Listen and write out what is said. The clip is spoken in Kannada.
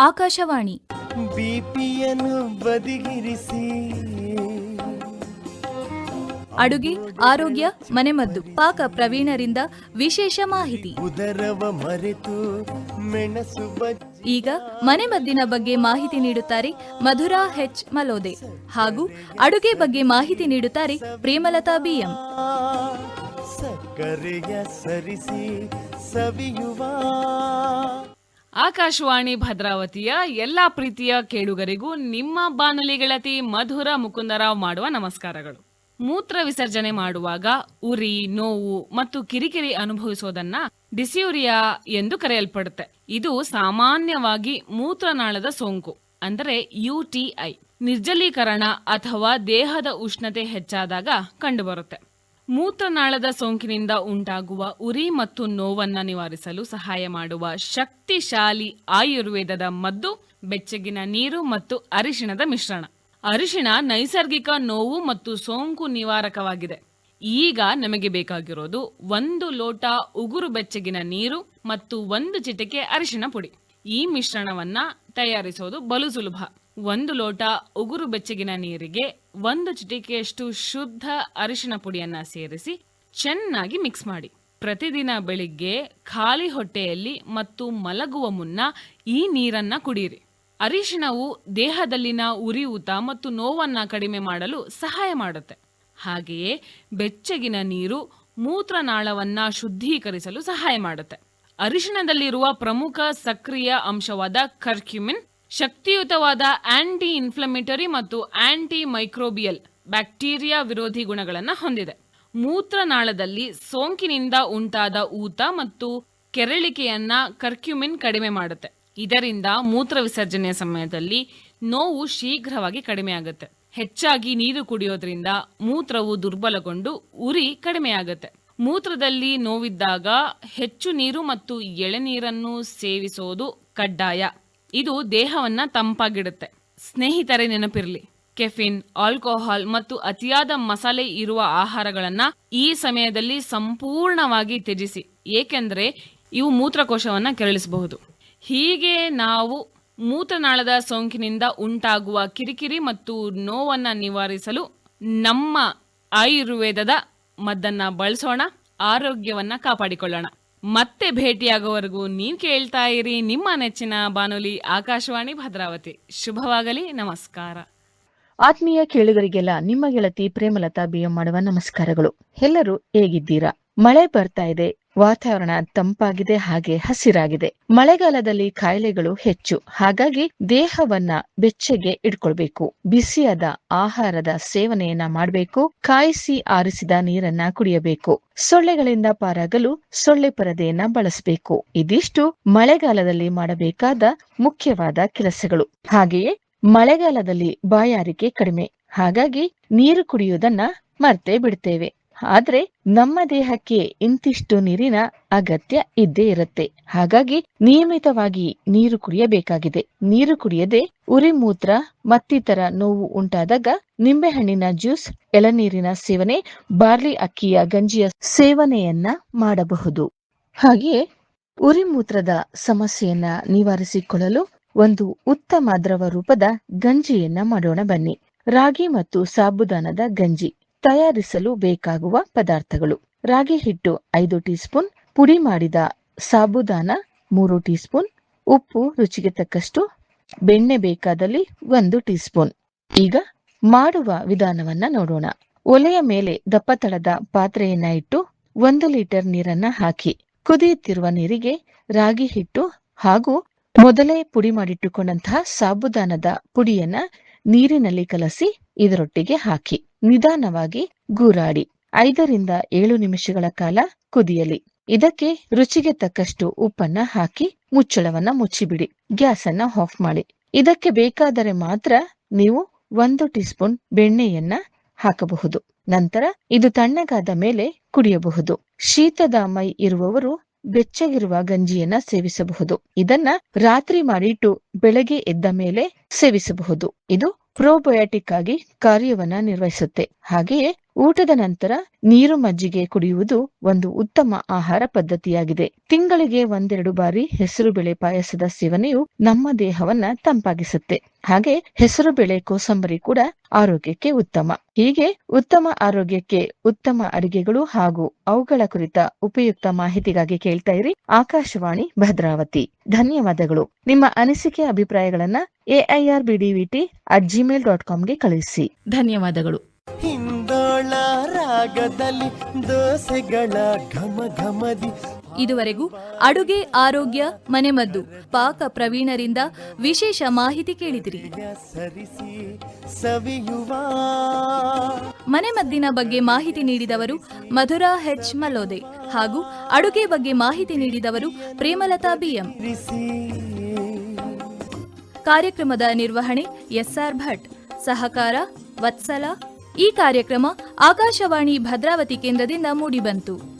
ಆಕಾಶವಾಣಿ. ಬಿಪಿಯನ್ನು ಬದಿಗಿರಿಸಿ ಅಡುಗೆ, ಆರೋಗ್ಯ, ಮನೆಮದ್ದು, ಪಾಕ ಪ್ರವೀಣರಿಂದ ವಿಶೇಷ ಮಾಹಿತಿ. ಉದರವ ಮರೆತು ಮೆಣಸು ಈಗ ಮನೆಮದ್ದಿನ ಬಗ್ಗೆ ಮಾಹಿತಿ ನೀಡುತ್ತಾರೆ ಮಧುರಾ ಹೆಚ್ ಮಲೋದೆ ಹಾಗೂ ಅಡುಗೆ ಬಗ್ಗೆ ಮಾಹಿತಿ ನೀಡುತ್ತಾರೆ ಪ್ರೇಮಲತಾ ಬಿಎಂ. ಸಕ್ಕರೆಯ ಸರಿಸಿ ಸವಿಯುವ ಆಕಾಶವಾಣಿ ಭದ್ರಾವತಿಯ ಎಲ್ಲಾ ಪ್ರೀತಿಯ ಕೇಳುಗರಿಗೂ ನಿಮ್ಮ ಬಾನುಲಿ ಗೆಳತಿ ಮಧುರ ಮುಕುಂದರಾವ್ ಮಾಡುವ ನಮಸ್ಕಾರಗಳು. ಮೂತ್ರ ವಿಸರ್ಜನೆ ಮಾಡುವಾಗ ಉರಿ, ನೋವು ಮತ್ತು ಕಿರಿಕಿರಿ ಅನುಭವಿಸುವುದನ್ನ ಡಿಸ್ಯೂರಿಯಾ ಎಂದು ಕರೆಯಲ್ಪಡುತ್ತೆ. ಇದು ಸಾಮಾನ್ಯವಾಗಿ ಮೂತ್ರನಾಳದ ಸೋಂಕು ಅಂದರೆ UTI ನಿರ್ಜಲೀಕರಣ ಅಥವಾ ದೇಹದ ಉಷ್ಣತೆ ಹೆಚ್ಚಾದಾಗ ಕಂಡುಬರುತ್ತೆ. ಮೂತ್ರನಾಳದ ಸೋಂಕಿನಿಂದ ಉಂಟಾಗುವ ಉರಿ ಮತ್ತು ನೋವನ್ನ ನಿವಾರಿಸಲು ಸಹಾಯ ಮಾಡುವ ಶಕ್ತಿಶಾಲಿ ಆಯುರ್ವೇದದ ಮದ್ದು ಬೆಚ್ಚಗಿನ ನೀರು ಮತ್ತು ಅರಿಶಿಣದ ಮಿಶ್ರಣ. ಅರಿಶಿಣ ನೈಸರ್ಗಿಕ ನೋವು ಮತ್ತು ಸೋಂಕು ನಿವಾರಕವಾಗಿದೆ. ಈಗ ನಮಗೆ ಬೇಕಾಗಿರೋದು 1 ಲೋಟ ಉಗುರು ಬೆಚ್ಚಗಿನ ನೀರು ಮತ್ತು 1 ಚಿಟಿಕೆ ಅರಿಶಿಣ ಪುಡಿ. ಈ ಮಿಶ್ರಣವನ್ನ ತಯಾರಿಸೋದು ಬಲು ಸುಲಭ. 1 ಲೋಟ ಉಗುರು ಬೆಚ್ಚಗಿನ ನೀರಿಗೆ 1 ಚಿಟಿಕೆಯಷ್ಟು ಶುದ್ಧ ಅರಿಶಿಣ ಪುಡಿಯನ್ನ ಸೇರಿಸಿ ಚೆನ್ನಾಗಿ ಮಿಕ್ಸ್ ಮಾಡಿ. ಪ್ರತಿದಿನ ಬೆಳಿಗ್ಗೆ ಖಾಲಿ ಹೊಟ್ಟೆಯಲ್ಲಿ ಮತ್ತು ಮಲಗುವ ಮುನ್ನ ಈ ನೀರನ್ನ ಕುಡಿಯಿರಿ. ಅರಿಶಿಣವು ದೇಹದಲ್ಲಿನ ಉರಿಯೂತ ಮತ್ತು ನೋವನ್ನ ಕಡಿಮೆ ಮಾಡಲು ಸಹಾಯ ಮಾಡುತ್ತೆ. ಹಾಗೆಯೇ ಬೆಚ್ಚಗಿನ ನೀರು ಮೂತ್ರನಾಳವನ್ನ ಶುದ್ಧೀಕರಿಸಲು ಸಹಾಯ ಮಾಡುತ್ತೆ. ಅರಿಶಿಣದಲ್ಲಿರುವ ಪ್ರಮುಖ ಸಕ್ರಿಯ ಅಂಶವಾದ ಕರ್ಕ್ಯುಮಿನ್ ಶಕ್ತಿಯುತವಾದ ಆಂಟಿ ಇನ್ಫ್ಲಮೇಟರಿ ಮತ್ತು ಆಂಟಿ ಮೈಕ್ರೋಬಿಯಲ್ ಬ್ಯಾಕ್ಟೀರಿಯಾ ವಿರೋಧಿ ಗುಣಗಳನ್ನು ಹೊಂದಿದೆ. ಮೂತ್ರನಾಳದಲ್ಲಿ ಸೋಂಕಿನಿಂದ ಉಂಟಾದ ಊತ ಮತ್ತು ಕೆರಳಿಕೆಯನ್ನ ಕರ್ಕ್ಯುಮಿನ್ ಕಡಿಮೆ ಮಾಡುತ್ತೆ. ಇದರಿಂದ ಮೂತ್ರ ವಿಸರ್ಜನೆಯ ಸಮಯದಲ್ಲಿ ನೋವು ಶೀಘ್ರವಾಗಿ ಕಡಿಮೆ ಆಗುತ್ತೆ. ಹೆಚ್ಚಾಗಿ ನೀರು ಕುಡಿಯೋದ್ರಿಂದ ಮೂತ್ರವು ದುರ್ಬಲಗೊಂಡು ಉರಿ ಕಡಿಮೆಯಾಗುತ್ತೆ. ಮೂತ್ರದಲ್ಲಿ ನೋವಿದ್ದಾಗ ಹೆಚ್ಚು ನೀರು ಮತ್ತು ಎಳೆನೀರನ್ನು ಸೇವಿಸೋದು ಕಡ್ಡಾಯ. ಇದು ದೇಹವನ್ನ ತಂಪಾಗಿಡುತ್ತೆ. ಸ್ನೇಹಿತರೆ, ನೆನಪಿರ್ಲಿ, ಕೆಫಿನ್, ಆಲ್ಕೋಹಾಲ್ ಮತ್ತು ಅತಿಯಾದ ಮಸಾಲೆ ಇರುವ ಆಹಾರಗಳನ್ನ ಈ ಸಮಯದಲ್ಲಿ ಸಂಪೂರ್ಣವಾಗಿ ತ್ಯಜಿಸಿ, ಏಕೆಂದರೆ ಇವು ಮೂತ್ರಕೋಶವನ್ನ ಕೆರಳಿಸಬಹುದು. ಹೀಗೆ ನಾವು ಮೂತ್ರನಾಳದ ಸೋಂಕಿನಿಂದ ಉಂಟಾಗುವ ಕಿರಿಕಿರಿ ಮತ್ತು ನೋವನ್ನ ನಿವಾರಿಸಲು ನಮ್ಮ ಆಯುರ್ವೇದದ ಮದ್ದನ್ನ ಬಳಸೋಣ, ಆರೋಗ್ಯವನ್ನ ಕಾಪಾಡಿಕೊಳ್ಳೋಣ. ಮತ್ತೆ ಭೇಟಿಯಾಗುವವರೆಗೂ ನೀವು ಕೇಳ್ತಾ ಇರಿ ನಿಮ್ಮ ನೆಚ್ಚಿನ ಬಾನುಲಿ ಆಕಾಶವಾಣಿ ಭದ್ರಾವತಿ. ಶುಭವಾಗಲಿ. ನಮಸ್ಕಾರ. ಆತ್ಮೀಯ ಕೇಳುಗರಿಗೆಲ್ಲ ನಿಮ್ಮ ಗೆಳತಿ ಪ್ರೇಮಲತಾ ಬಿಎಂ ಮಾಡುವ ನಮಸ್ಕಾರಗಳು. ಎಲ್ಲರೂ ಹೇಗಿದ್ದೀರಾ? ಮಳೆ ಬರ್ತಾ ಇದೆ, ವಾತಾವರಣ ತಂಪಾಗಿದೆ, ಹಾಗೆ ಹಸಿರಾಗಿದೆ. ಮಳೆಗಾಲದಲ್ಲಿ ಕಾಯಿಲೆಗಳು ಹೆಚ್ಚು. ಹಾಗಾಗಿ ದೇಹವನ್ನ ಬೆಚ್ಚಗೆ ಇಟ್ಕೊಳ್ಬೇಕು. ಬಿಸಿಯಾದ ಆಹಾರದ ಸೇವನೆಯನ್ನ ಮಾಡಬೇಕು. ಕಾಯಿಸಿ ಆರಿಸಿದ ನೀರನ್ನ ಕುಡಿಯಬೇಕು. ಸೊಳ್ಳೆಗಳಿಂದ ಪಾರಾಗಲು ಸೊಳ್ಳೆ ಪರದೆಯನ್ನ ಬಳಸಬೇಕು. ಇದಿಷ್ಟು ಮಳೆಗಾಲದಲ್ಲಿ ಮಾಡಬೇಕಾದ ಮುಖ್ಯವಾದ ಕೆಲಸಗಳು. ಹಾಗೆಯೇ ಮಳೆಗಾಲದಲ್ಲಿ ಬಾಯಾರಿಕೆ ಕಡಿಮೆ. ಹಾಗಾಗಿ ನೀರು ಕುಡಿಯುವುದನ್ನ ಮರ್ತೇ ಬಿಡ್ತೇವೆ. ಆದ್ರೆ ನಮ್ಮ ದೇಹಕ್ಕೆ ಇಂತಿಷ್ಟು ನೀರಿನ ಅಗತ್ಯ ಇದ್ದೇ ಇರುತ್ತೆ. ಹಾಗಾಗಿ ನಿಯಮಿತವಾಗಿ ನೀರು ಕುಡಿಯಬೇಕಾಗಿದೆ. ನೀರು ಕುಡಿಯದೆ ಉರಿ, ಮೂತ್ರ ಮತ್ತಿತರ ನೋವು ಉಂಟಾದಾಗ ನಿಂಬೆಹಣ್ಣಿನ ಜ್ಯೂಸ್, ಎಳನೀರಿನ ಸೇವನೆ, ಬಾರ್ಲಿ ಅಕ್ಕಿಯ ಗಂಜಿಯ ಸೇವನೆಯನ್ನ ಮಾಡಬಹುದು. ಹಾಗೆಯೇ ಉರಿ ಮೂತ್ರದ ಸಮಸ್ಯೆಯನ್ನ ನಿವಾರಿಸಿಕೊಳ್ಳಲು ಒಂದು ಉತ್ತಮ ದ್ರವ ರೂಪದ ಗಂಜಿಯನ್ನ ಮಾಡೋಣ ಬನ್ನಿ. ರಾಗಿ ಮತ್ತು ಸಾಬುದಾನದ ಗಂಜಿ ತಯಾರಿಸಲು ಬೇಕಾಗುವ ಪದಾರ್ಥಗಳು: ರಾಗಿ ಹಿಟ್ಟು 5 ಟೀ ಸ್ಪೂನ್, ಪುಡಿ ಮಾಡಿದ ಸಾಬುದಾನ 3 ಟೀ ಸ್ಪೂನ್, ಉಪ್ಪು ರುಚಿಗೆ ತಕ್ಕಷ್ಟು, ಬೆಣ್ಣೆ ಬೇಕಾದಲ್ಲಿ 1 ಟೀ ಸ್ಪೂನ್. ಈಗ ಮಾಡುವ ವಿಧಾನವನ್ನ ನೋಡೋಣ. ಒಲೆಯ ಮೇಲೆ ದಪ್ಪತಳದ ಪಾತ್ರೆಯನ್ನ ಇಟ್ಟು 1 ಲೀಟರ್ ನೀರನ್ನ ಹಾಕಿ ಕುದಿಯುತ್ತಿರುವ ನೀರಿಗೆ ರಾಗಿ ಹಿಟ್ಟು ಹಾಗೂ ಮೊದಲೇ ಪುಡಿ ಮಾಡಿಟ್ಟುಕೊಂಡಂತಹ ಸಾಬುದಾನದ ಪುಡಿಯನ್ನ ನೀರಿನಲ್ಲಿ ಕಲಸಿ ಇದರೊಟ್ಟಿಗೆ ಹಾಕಿ ನಿಧಾನವಾಗಿ ಗೂರಾಡಿ 5 ರಿಂದ 7 ನಿಮಿಷಗಳ ಕಾಲ ಕುದಿಯಲಿ. ಇದಕ್ಕೆ ರುಚಿಗೆ ತಕ್ಕಷ್ಟು ಉಪ್ಪನ್ನ ಹಾಕಿ ಮುಚ್ಚಳವನ್ನ ಮುಚ್ಚಿಬಿಡಿ. ಗ್ಯಾಸ್ ಅನ್ನ ಆಫ್ ಮಾಡಿ. ಇದಕ್ಕೆ ಬೇಕಾದರೆ ಮಾತ್ರ ನೀವು 1 ಟೀ ಸ್ಪೂನ್ ಬೆಣ್ಣೆಯನ್ನ ಹಾಕಬಹುದು. ನಂತರ ಇದು ತಣ್ಣಗಾದ ಮೇಲೆ ಕುಡಿಯಬಹುದು. ಶೀತದ ಮೈ ಇರುವವರು ಬೆಚ್ಚಗಿರುವ ಗಂಜಿಯನ್ನ ಸೇವಿಸಬಹುದು. ಇದನ್ನ ರಾತ್ರಿ ಮಾಡಿಟ್ಟು ಬೆಳಗ್ಗೆ ಎದ್ದ ಮೇಲೆ ಸೇವಿಸಬಹುದು. ಇದು ಪ್ರೋಬಯೋಟಿಕ್ ಆಗಿ ಕಾರ್ಯವನ್ನ ನಿರ್ವಹಿಸುತ್ತೆ. ಹಾಗೆಯೇ ಊಟದ ನಂತರ ನೀರು ಮಜ್ಜಿಗೆ ಕುಡಿಯುವುದು ಒಂದು ಉತ್ತಮ ಆಹಾರ ಪದ್ಧತಿಯಾಗಿದೆ. ತಿಂಗಳಿಗೆ 1-2 ಬಾರಿ ಹೆಸರುಬೇಳೆ ಪಾಯಸದ ಸೇವನೆಯು ನಮ್ಮ ದೇಹವನ್ನ ತಂಪಾಗಿಸುತ್ತೆ. ಹಾಗೆ ಹೆಸರುಬೇಳೆ ಕೋಸಂಬರಿ ಕೂಡ ಆರೋಗ್ಯಕ್ಕೆ ಉತ್ತಮ. ಹೀಗೆ ಉತ್ತಮ ಆರೋಗ್ಯಕ್ಕೆ ಉತ್ತಮ ಅಡಿಗೆಗಳು ಹಾಗೂ ಅವುಗಳ ಕುರಿತ ಉಪಯುಕ್ತ ಮಾಹಿತಿಗಾಗಿ ಕೇಳ್ತಾ ಇರಿ ಆಕಾಶವಾಣಿ ಭದ್ರಾವತಿ. ಧನ್ಯವಾದಗಳು. ನಿಮ್ಮ ಅನಿಸಿಕೆ ಅಭಿಪ್ರಾಯಗಳನ್ನ AIRBDVT@gmail.com ಗೆ ಕಳುಹಿಸಿ. ಧನ್ಯವಾದಗಳು. ಹಿಂದೋಳ ರಾಗದಲ್ಲಿ ದೋಸೆಗಳ ಘಮ ಘಮದಿ ಇದುವರೆಗೂ ಅಡುಗೆ ಆರೋಗ್ಯ ಮನೆಮದ್ದು ಪಾಕ ಪ್ರವೀಣರಿಂದ ವಿಶೇಷ ಮಾಹಿತಿ ಕೇಳಿದಿರಿ. ಸರಿಸಿ ಸವಿಯುವ ಮನೆಮದ್ದಿನ ಬಗ್ಗೆ ಮಾಹಿತಿ ನೀಡಿದವರು ಮಧುರಾ ಹೆಚ್ ಮಲೋದೆ ಹಾಗೂ ಅಡುಗೆ ಬಗ್ಗೆ ಮಾಹಿತಿ ನೀಡಿದವರು ಪ್ರೇಮಲತಾ BM. ಕಾರ್ಯಕ್ರಮದ ನಿರ್ವಹಣೆ SR ಭಟ್, ಸಹಕಾರ ವತ್ಸಲ. ಈ ಕಾರ್ಯಕ್ರಮ ಆಕಾಶವಾಣಿ ಭದ್ರಾವತಿ ಕೇಂದ್ರದಿಂದ ಮೂಡಿಬಂತು.